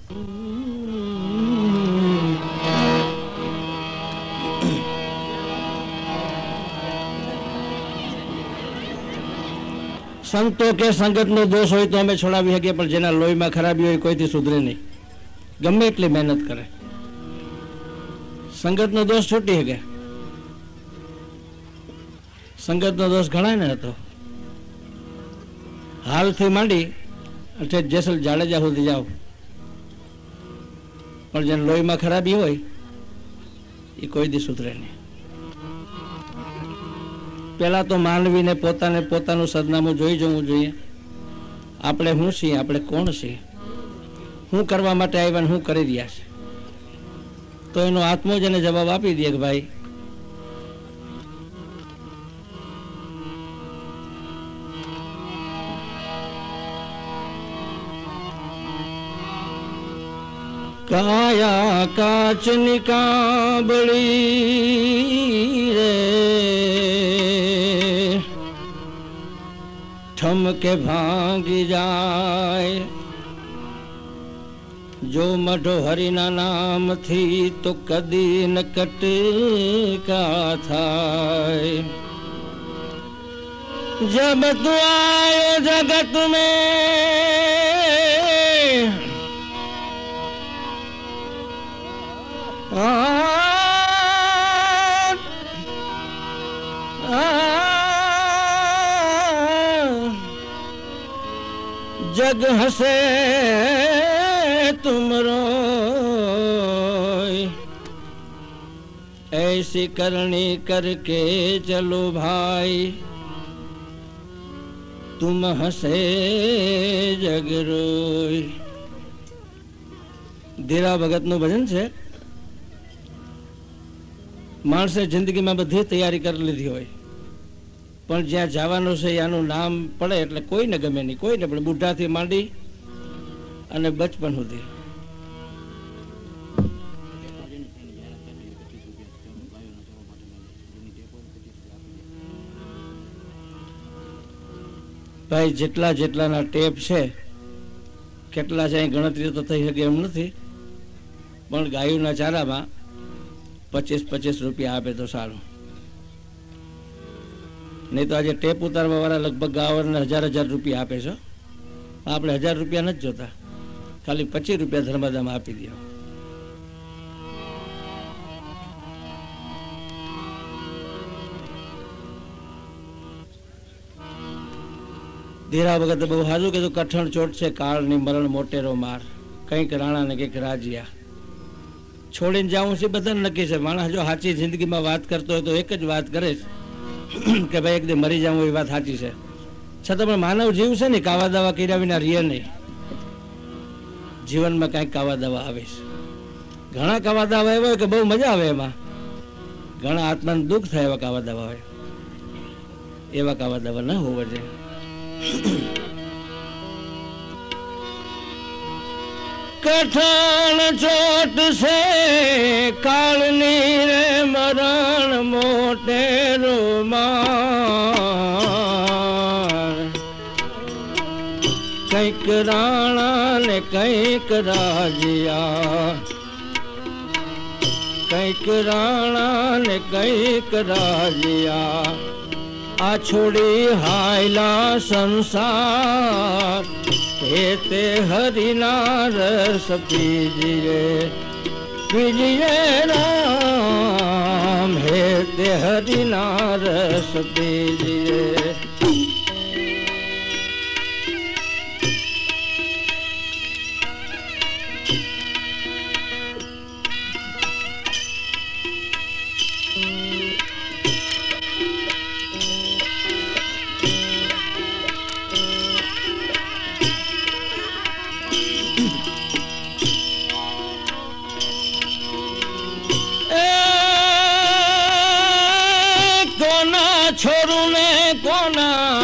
સંતો કે સંગતનો દોષ હોય તો અમે છોડાવી શકીએ, પણ જેના લોહીમાં ખરાબી હોય કોઈથી સુધરે નહીં, ગમે એટલી મહેનત કરે. સંગતનો દોષ છૂટી શકે. સંગતનો દોષ ઘણા ને હતો. હાલથી માંડી એટલે જેસલ જાડેજા સુધી જાઓ, પણ જેને લોહીમાં ખરાબી હોય એ કોઈ દી સુધરે નહીં. પેલા તો માનવીને પોતાને પોતાનું સરનામું જોઈ જવું જોઈએ. આપણે શું છીએ, આપણે કોણ છીએ, શું કરવા માટે આવ્યા, શું કરી રહ્યા છે. તો એનો આત્મો જ એને જવાબ આપી દે કે ભાઈ કાયા કાચની કાબળી રે ઠમકે ભાંગી જાય, જો મઢો હરિના નામથી તો કદી ન કટકા થાય. જબ તું આયો જગત મેં जग हसे तुमरो, ऐसी करनी करके चलो भाई, तुम हसे जग रोय. ધીરા ભગતનું ભજન છે. માણસે જિંદગીમાં બધી તૈયારી કરી લીધી હોય, પણ જ્યાં જવાનું છે આનું નામ પડે એટલે કોઈને ગમે નહીં, કોઈને પણ, બુઢાથી માંડી અને બચપન સુધી. ભાઈ જેટલા જેટલાના ટેપ છે, કેટલા છે ગણતરી તો થઈ શકે એમ નથી, પણ ગાયોના ચારામાં 25-25 રૂપિયા આપે તો સારું. નહીં તો આજે ટેપ ઉતારવા વાળા લગભગ ગાવરને 1000 રૂપિયા આપે છે. આપણે 1000 રૂપિયા નથી જોતા, ખાલી 25 રૂપિયા ધર્માદામાં આપી દો. ધીરા વખતે બહુ સારું કીધું, કઠણ ચોટ છે કાળની મરણ મોટેરો માર, કંઈક રાણા ને કંઈક રાજ્યા. છોડીને જાઉં છે બધાને નક્કી છે. માણસ જો સાચી જિંદગીમાં વાત કરતો હોય તો એક જ વાત કરે કે ભાઈ એક દી મરી જાઉં, એ વાત સાચી છે. છતાં પણ માનવ જીવ છે ને, કાવા દાવા કર્યા વિના રીએ નહીં. જીવનમાં કાંઈક કાવા દાવા આવે છે. ઘણા કાવા દાવા એવા હોય કે બહુ મજા આવે એમાં, ઘણા આત્માને દુઃખ થાય એવા કાવા દાવા હોય. એવા કાવા દાવા ન હોવા જોઈએ. કઠણ ચોટ છે કાળની રે મરણ મોટેરો માર, કંઈક રાણા ને કંઈક રાજ્યા, કંઈક રાણા ને કંઈક રાજ્યા. આ છોડી હાયલા સંસાર, હે તે હરિના રસ પીજીએ, પીજીએ રામ, હે તે હરિના રસ પીજીએ. છોરું ને કોના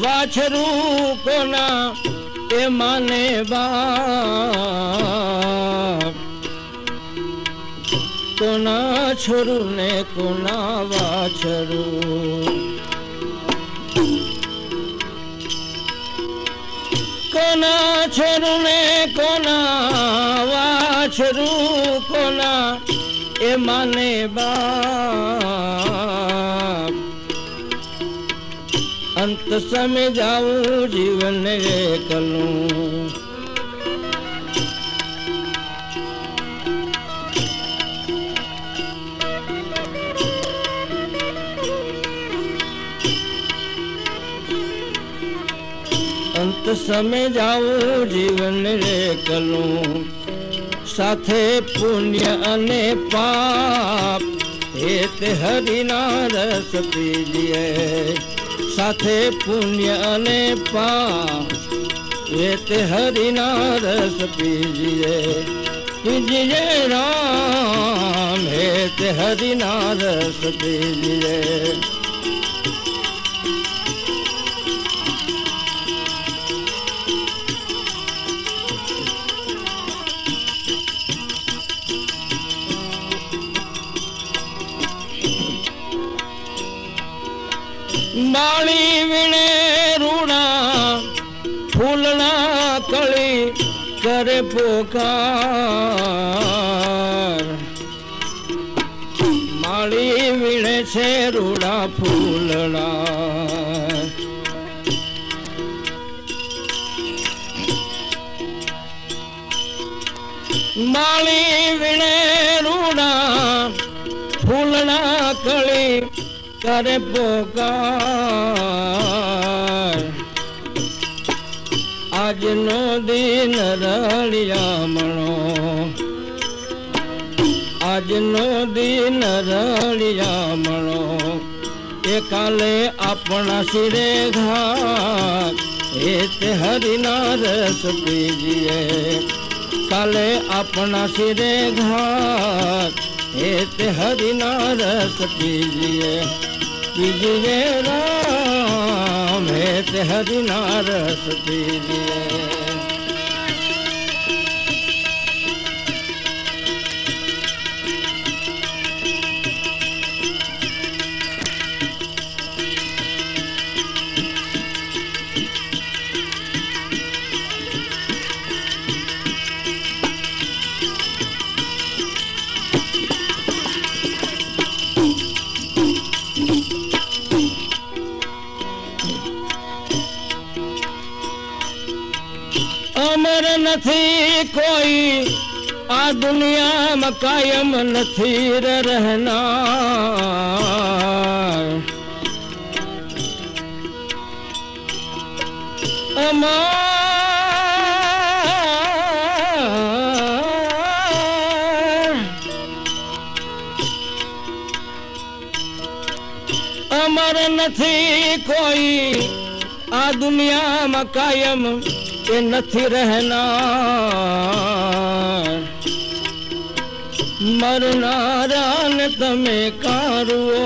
વાછરું કોના એ માને બાપ, કોના છોરું ને કોના વાછરું. કોના છોરું ને કોના વાછરું કોના એ માને બાપ અંત સમય જાવું જીવન એકલું અંત સમય જાવું જીવન એકલું સાથે પુણ્ય અને પાપ હેત હરિના રસ પીજીએ સાથે પુણ્ય અને પાપ હેત હરિના રસ પીજીએ પીજીએ રામ હેત હરિના રસ પીજીએ માળી વીણે રૂણા ફૂલના કળી કરે પોકાર માળી વીણે છે રૂડા ફૂલના માળી વીણે રૂડા ફૂલના કળી કરે પોકાર આજનો દિન રળિયામણો આજનો દિન રળિયામણો એ કાલે આપણા શિરે ઘાટ હેત હરિના રસ પીજીએ કાલે આપણા શિરે ઘાટ હેત હરિના રસ પીજીએ पीजिए राम हेत हरिना रस पीजिए अमर नहीं कोई आ दुनिया में कायम नहीं रहना अमर नहीं कोई आ दुनिया में कायम એ નથી રહેનાર મરનારા ને તમે કારુઓ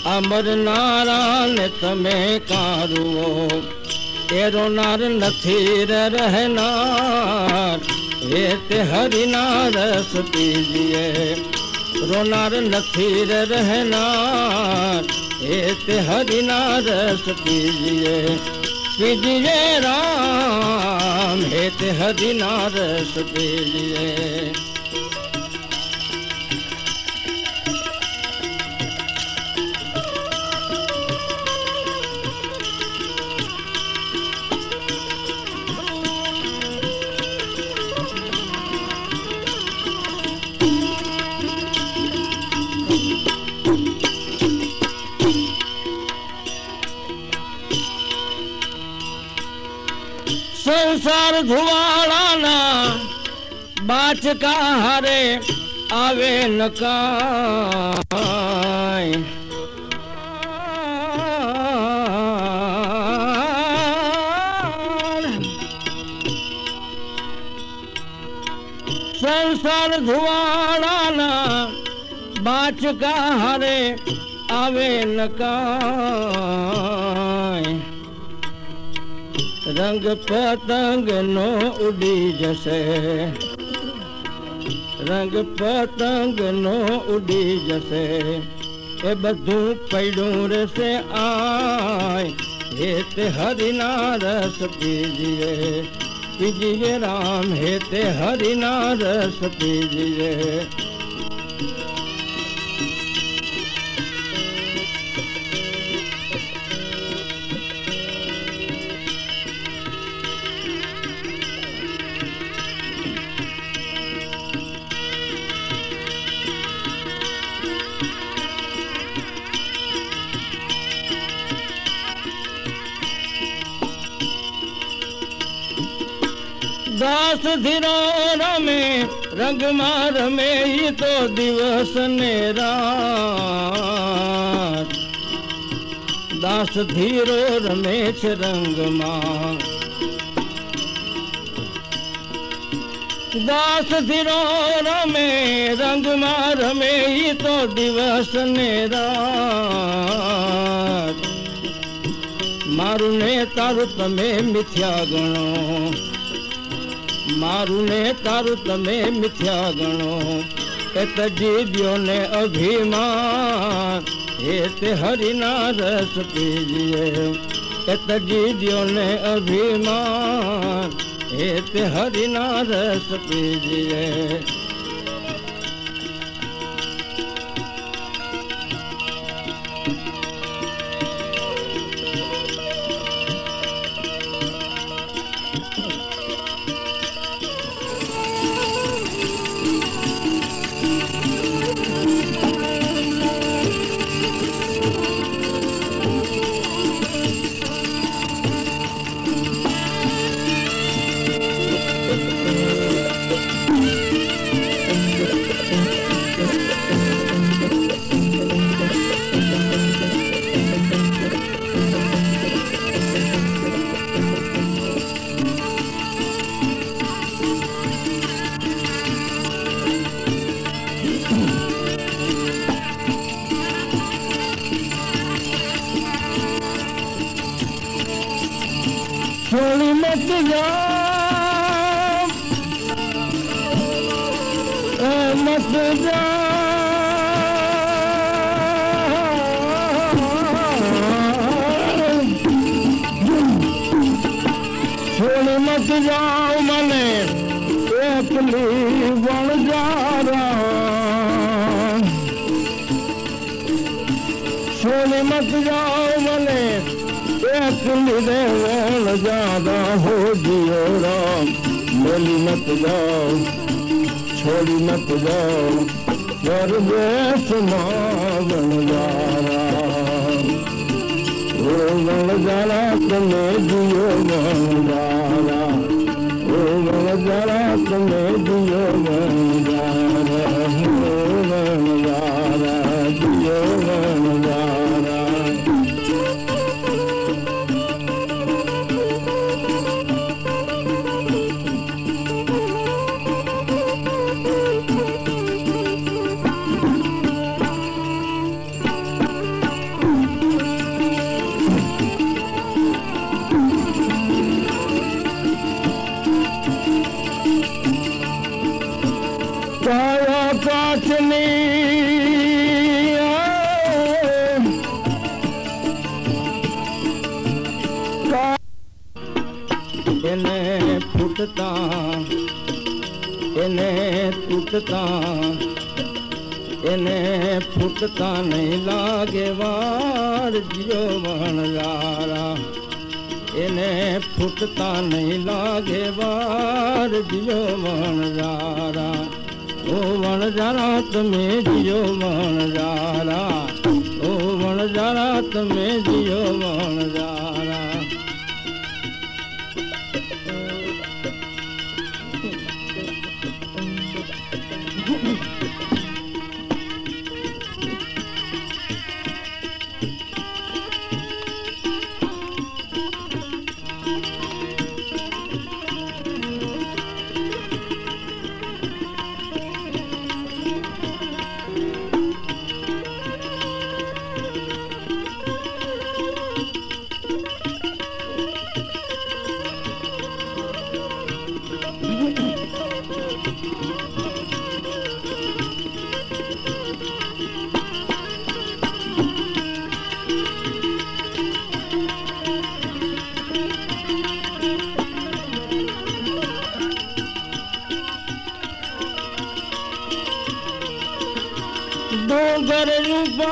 આ મરનારા ને તમે કારુઓ એ રોનાર નથી રહેનાર એ તે હરિના રસ પીજીએ रोनार नथी रहनार हेत हरिना रस पीजिए पीजिए राम हेत हरिना रस पीजिए संसार धुआड़ाना बाचका हारे आवे नकाय संसार धुआड़ाना बाचका हारे आवे नकाय रंग पतंग नो उड़ी जसे रंग पतंग नो उड़ी जसे એ બધું પડ્યું રહેશે આય હે તે હરિના રસ પીજીએ પીજીએ રામ હે તે હરિના રસ પીજીએ दास धीरो रमे रंग में रमे तो दिवस ने रात दास धीरो रमे छे रंग में दास धीरो रमे रंग में रमे तो दिवस ने रात मारू ने तारू तमे मिथ्या गणो मारू ने तारू तमे मिथ्या गणो एत जीव्यो ने अभिमान हे ते हरिना रस पीजिए एत जीव्यो ने अभिमान हे ते हरिना रस पीजिए छोड़ी मत जाओ मत छोड़ी मत जाओ मने एकली बन जा छोड़ी मत जाओ मने एकली देवल ज्यादा हो जियो राम बोली मत जाओ छोड़ी मत जाओ परदेश बन जा ओ बन जाना तमे जियो बन जारा ओ बन जाना तमे जियो बन जारा ओ बन जारा जियो बन जारा काया काचनी इन्हें फुटता इन्हें टूटता इन्हें फुटता नहीं लागे वार जियो बन जारा इन्हें फुटता नहीं लागे वार जियो बन जारा ओ बन जारा तमे जियो बन जारा ओ बन जारा तमे जियो बन जारा ડુંગર ઉપર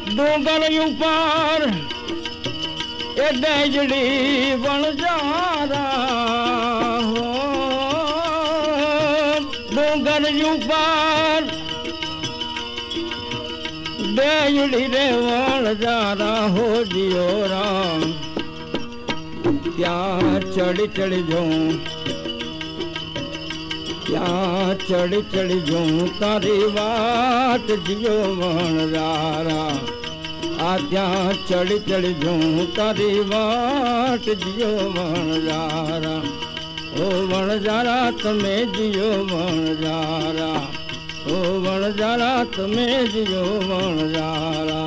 ડુંગર ઉપર એ ડેજડી વણજારા હો ડુંગર ઉપર ડેજડી રે વણજારા હો જીઓ રામ ત્યાં ચડી ચડી જાઉં ત્યાં ચડી ચડી જાઉં તારી વાત જીઓ વણજારા આ ત્યાં ચડી ચડી જાઉં તારી વાટ જીઓ વણજારા ઓ વણજારા તમે જીઓ વણજારા ઓ વણજારા તમે જીઓ વણજારા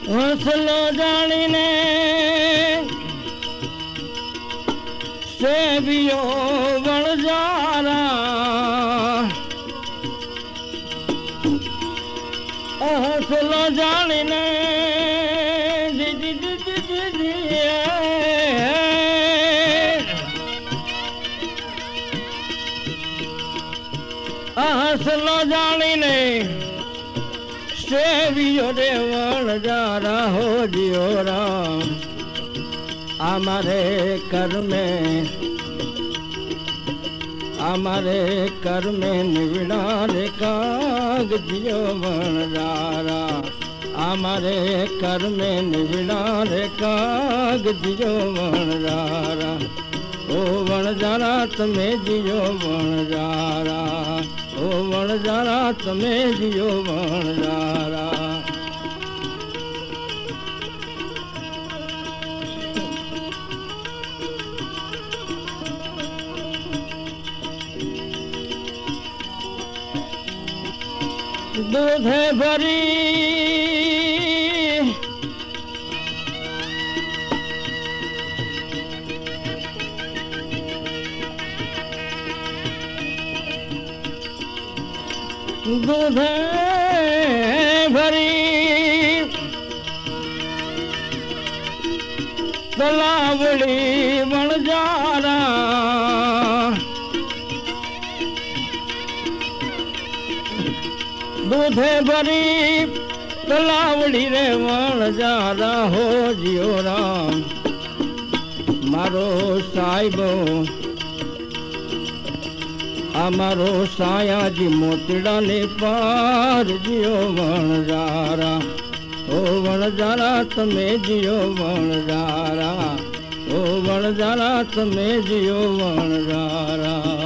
હસલો જાણીને સેવિયો વણજારા હસલો જાણીને હસલો જાણીને સેવિયો રે વણજારા હો જીઓ રામ અમારે કર્મે નિવડા રે કાગ જીઓ વણજારા અમારે કર્મે નિવડા રે કાગ જીઓ વણજારા ઓ વણજારા તમે જીઓ વણજારા ઓ વણજારા તમે જીઓ વણજારા દૂધે ભરી દૂધે ભરી તલાવડી વણજારા દૂધે ભરી તલાવડી રે વણજારા હો જીઓ રામ મારો સાહેબો અમારો સાયાજી મોતીડા ને પાર જીઓ વણજારા ઓ વણજારા તમે જીઓ વણજારા ઓ વણજારા તમે જીઓ વણજારા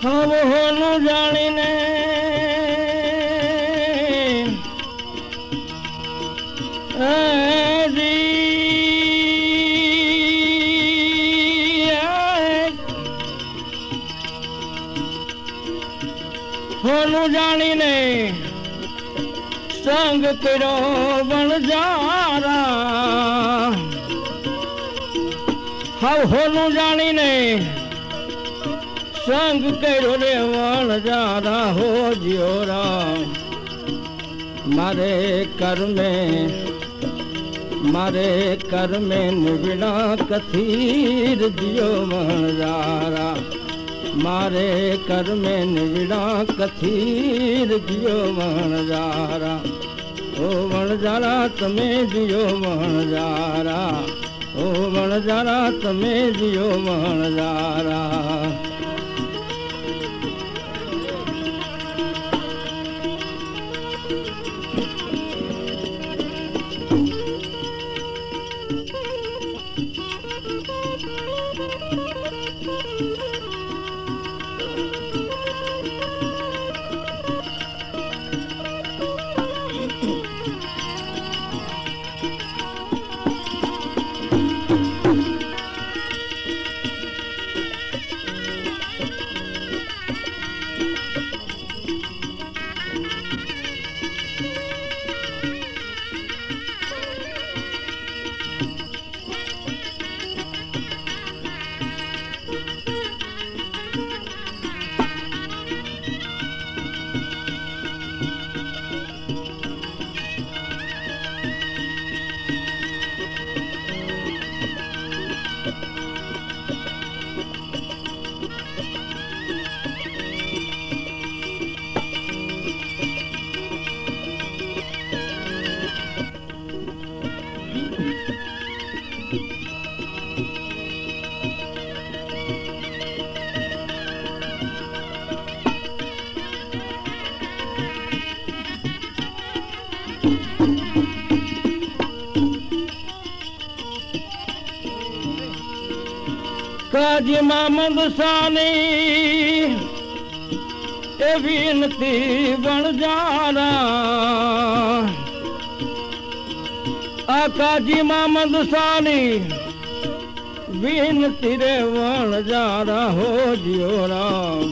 હોનું જાણીને હોનું જાણીને સંગ કર્યો વણજારા હાવ હોનું જાણીને संग करो रे वण जारा हो जियो राम मारे कर में निबिड़ा कथीर जियो वण जारा मारे कर में निबिड़ा कथीर जियो वण जारा ओ वण जारा तमे जियो वण जारा ओ वण जारा तमे जियो वण जारा काजी मामद सानी ए विनती बन जारा काजी मामद सानी विनती रे बन जारा हो जियो राम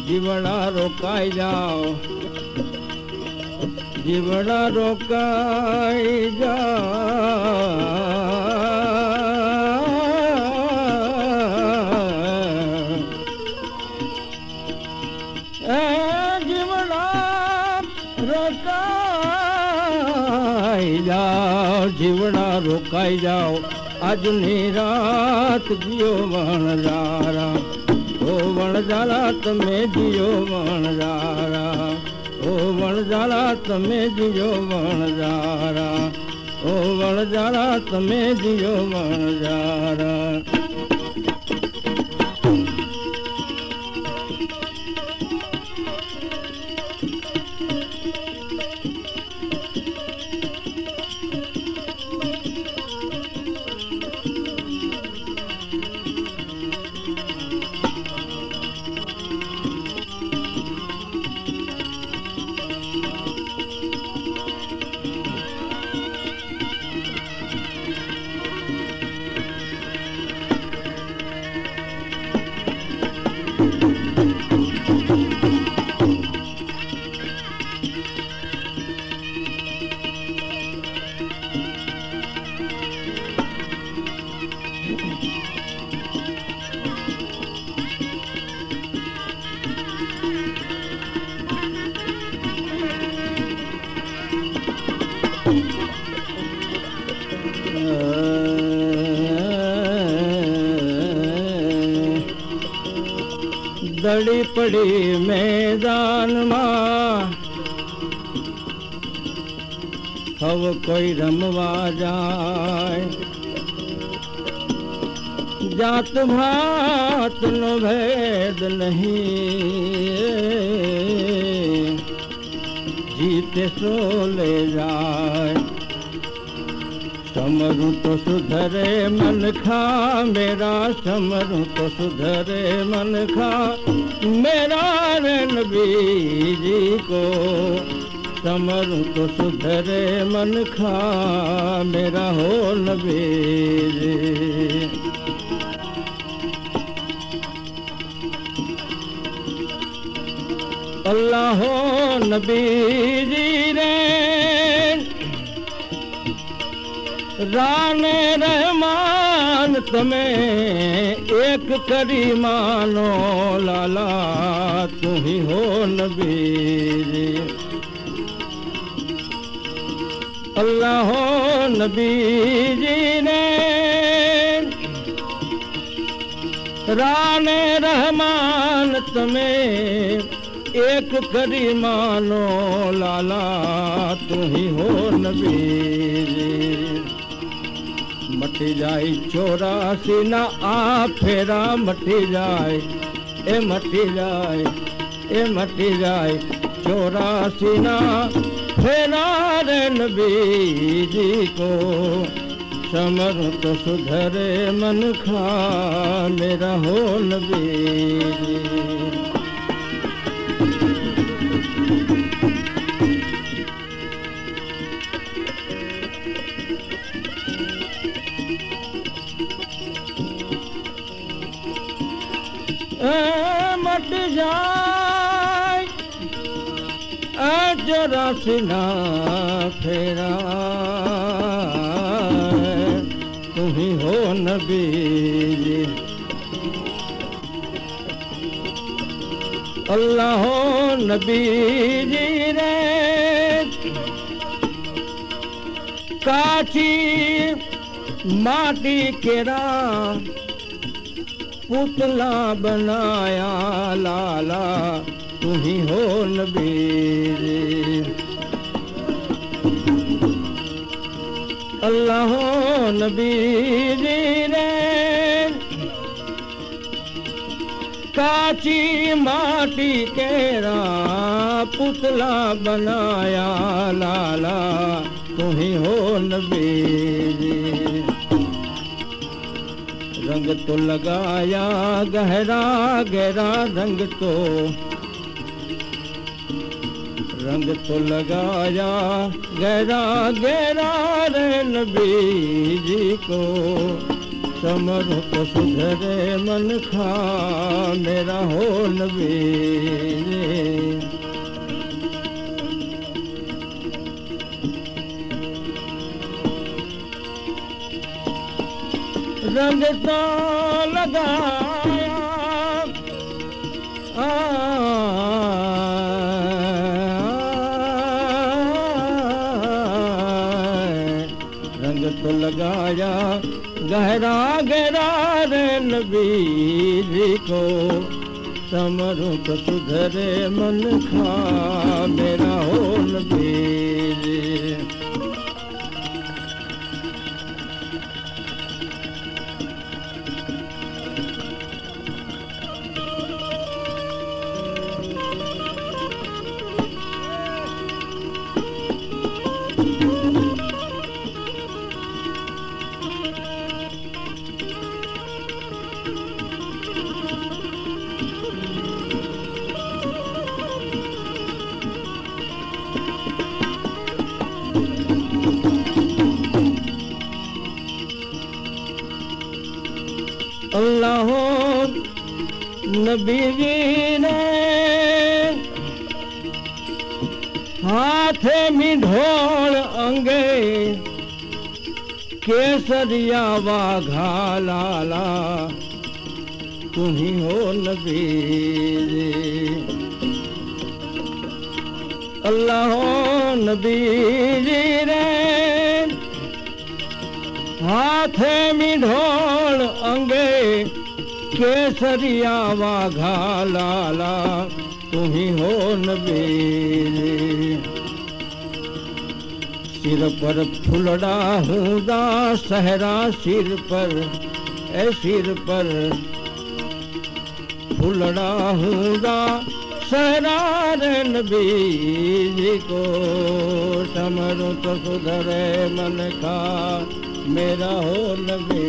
जीवड़ा रोकाई जाओ जीवड़ा रोकाई जाओ जीवड़ा रोकाई जाओ आज रात जियो वण जारा ओ वण जारा तमे जियो वण जारा ओ वण जारा तमे जियो वण जारा ओ वण जारा तमे जियो वण जारा दड़ी पड़ी मैदान मां हव कोई रमवा जाए जात भात नो भेद नहीं जीते सो ले जाए समरू तो सुधरे मन खा मेरा समरू तो सुधरे मन खा मेरा नबी जी को समरू तो सुधरे मन खा मेरा हो नबी जी अल्लाह हो नबी जी रे રાને રહેમાન તમે એક કરી માનો લાલા તું ही हो નબી અલ્લાહ હો નબીજી ને રાને રહેમાન તમે एक करी मानो लाला तू ही हो नबी मटी जाए 84 ना आ फेरा मटी जाए ए मटी जाए ए मटी जाए 84 ना फेरा रे नबी जी को समर तो सुधरे मन खा मेरा हो नबी मट जाए 84 ना फेरा तू ही हो नबी अल्लाह हो नबी जी रे काची माटी केरा पुतला बनाया लाला तू ही हो नबी अल्लाह हो नबी जी रे काची माटी केरा पुतला बनाया लाला तू ही हो नबी रंग तो लगाया गहरा गहरा रंग तो लगाया गहरा गहरा रे नबी जी को समर तो सुधरे मन खा मेरा हो नबी रंग तो लगाया रंग तो लगाया गहरा गहरा रे नबी जी को समरूं तो सुधरे मन खा मेरा हो नबी जी अल्लाह नबी जी ने हाथे में ढोल अंगे केसरिया वाघा लाला तू ही हो नबी अल्लाह नबी जी रे हाथे में ढोल अंगे केसरिया वाघा लाला तू ही हो नबी सिर पर फुलड़ा हूदा सहरा सिर पर ए सिर पर फुलड़ा हूदा सहरा रे नबी जी को समरूं तो सुधरे मन का मेरा हो नबी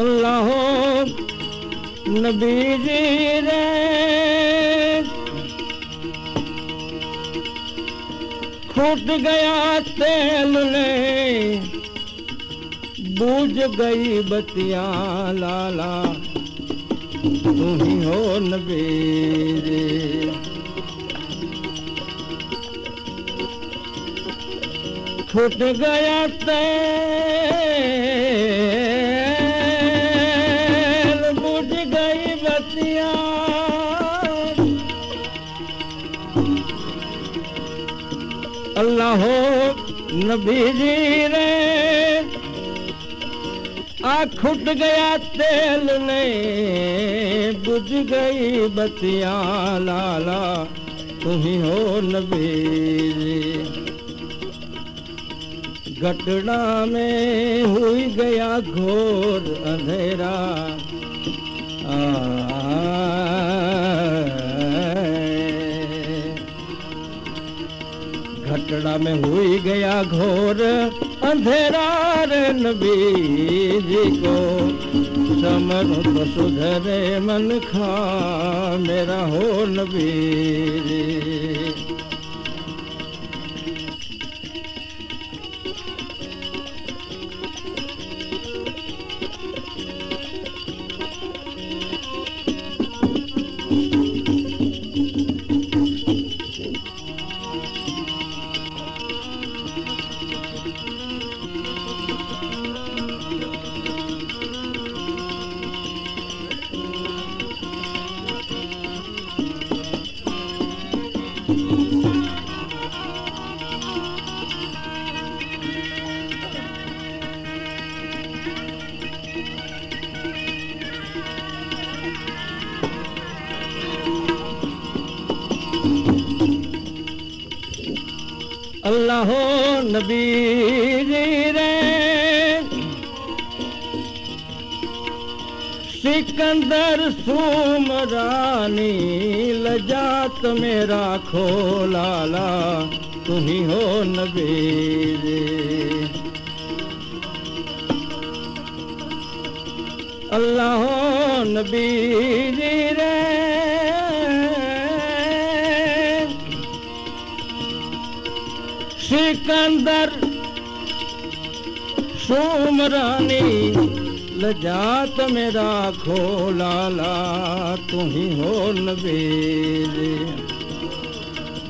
अल्लाह नबी जी रे फूट गया तेल ने बूझ गई बतिया लाला तू ही हो नबी रे फूट गया तेल बुझ गई बतिया अल्लाह हो नबी जी रे आ खुट गया तेल ने बुझ गई बतिया लाला तू ही हो नबी रे घटना में हुई गया घोर अंधेरा घटना में हुई गया घोर अंधेरा रे नबी जी को समझ तो सुधरे मन खा मेरा हो नबी जी अल्लाह नबी जी रे सिकंदर सुमरानी लजात मेरा खो लाला तू ही हो नबी रे अल्लाह नबी जी रे सिकंदर सुमरानी लजात मेरा खो लाला तू ही हो नबी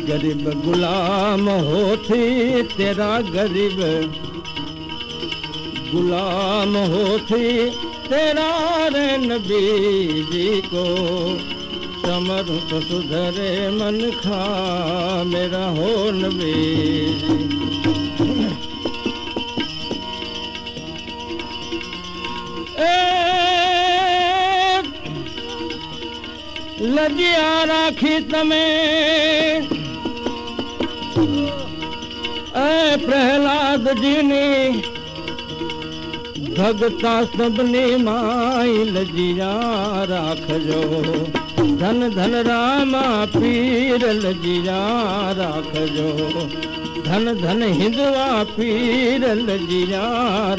गरीब गुलाम होती तेरा गरीब गुलाम होती तेरा रे नबी जी को समर तो सुधरे मन खा मेरा हो नबी लजिया राखी तमे प्रहलाद जी ने भगता सबनी माई लजिया राख जो धन धन रामा पीर लजिया राख जो धन धन हिंदुआ पीर लजिया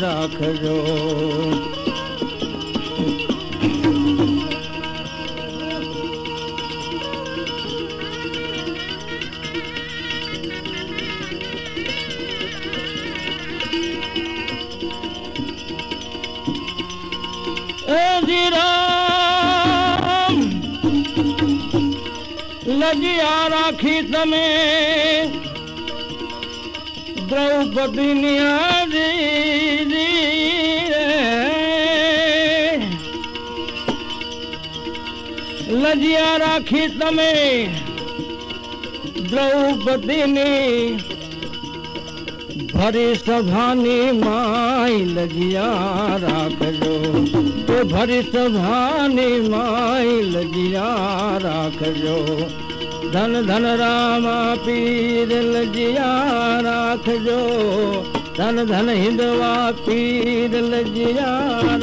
राख जो जी राम लजिया राखी तमे द्रौपदी नियाजी लजिया राखी तमे द्रौपदी ने भरी सभानी माई लजिया राख जो तो भरी सभानी माई लजिया राख जो धन धन रामा पीर लजिया राख जो धन धन हिंदवा पीर लजिया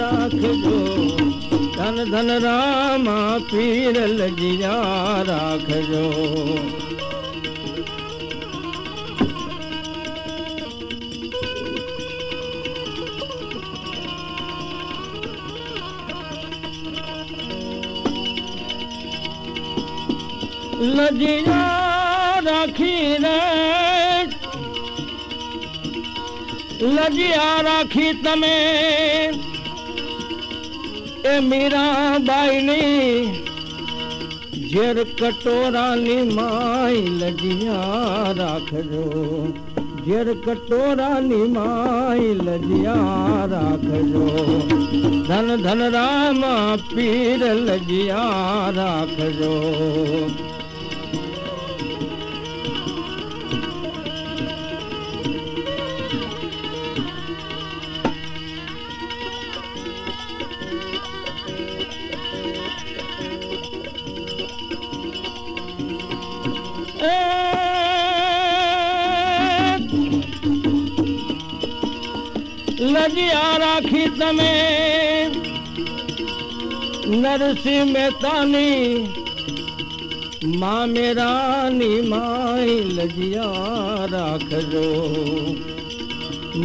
राख जो धन धन रामा पीर लजिया राख जो લજિયા રાખીને લજિયા રાખી તમે એ મીરાબાઈની ઝેર કટોરાની માય લજિયા રાખજો ઝેર કટોરાની માય લજિયા રાખજો ધન ધન રામ પીર લજિયા રાખજો લજિયા રાખી તમે નરસિંહ મહેતાની માં મેરાની માય લજિયા રાખજો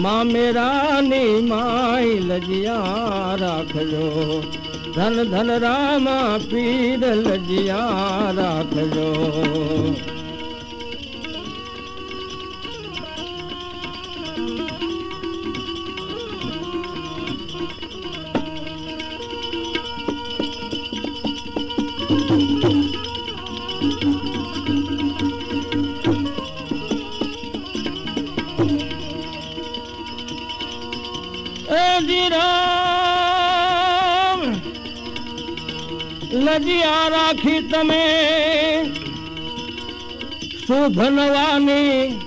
માં મેરાની માય લજિયા રાખજો ધન ધન રામ પીર લજિયા રાખજો રામ લજિયા રાખી તમે સુધનવાની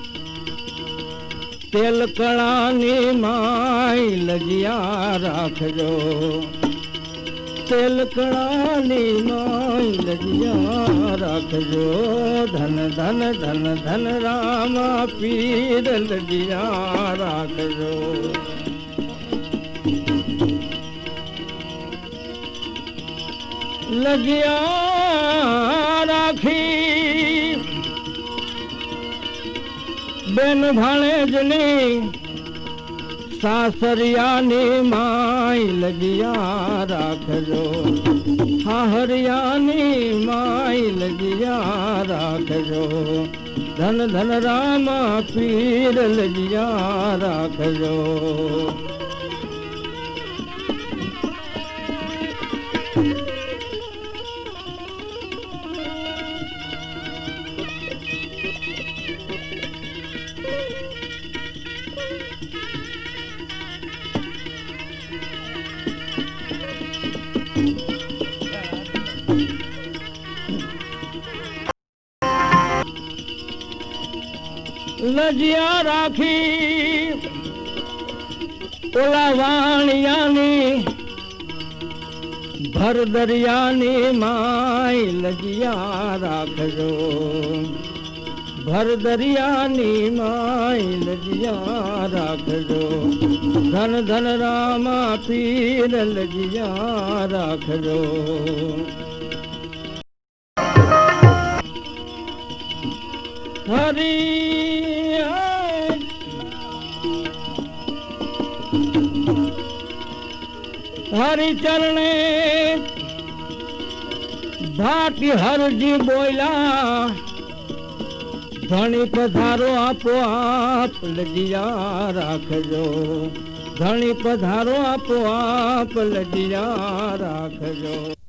તેલ કળાની માય લજિયા રાખજો તેલ કળાની માય લજિયા રાખજો ધન ધન ધન ધન રામ પીર લજિયા રાખજો લજિયા રાખી બેન ભાણેજની સાસરિયાની માય લજિયા રાખજો હાહરિયાની માય લજિયા રાખજો ધન ધન રામ પીર લજિયા રાખજો લજિયા રાખી ઓલા વાણિયાની ભર દરિયાની માય લજિયા રાખજો ભર દરિયાની માય લજિયા રાખજો ધન ધન રામ પીર લજિયા રાખજો હરી हरि चरणे भाटी हरजी बोला धनी पधारो आपो आप लजिया राखजो धनी पधारो आपो आप लजिया राखजो।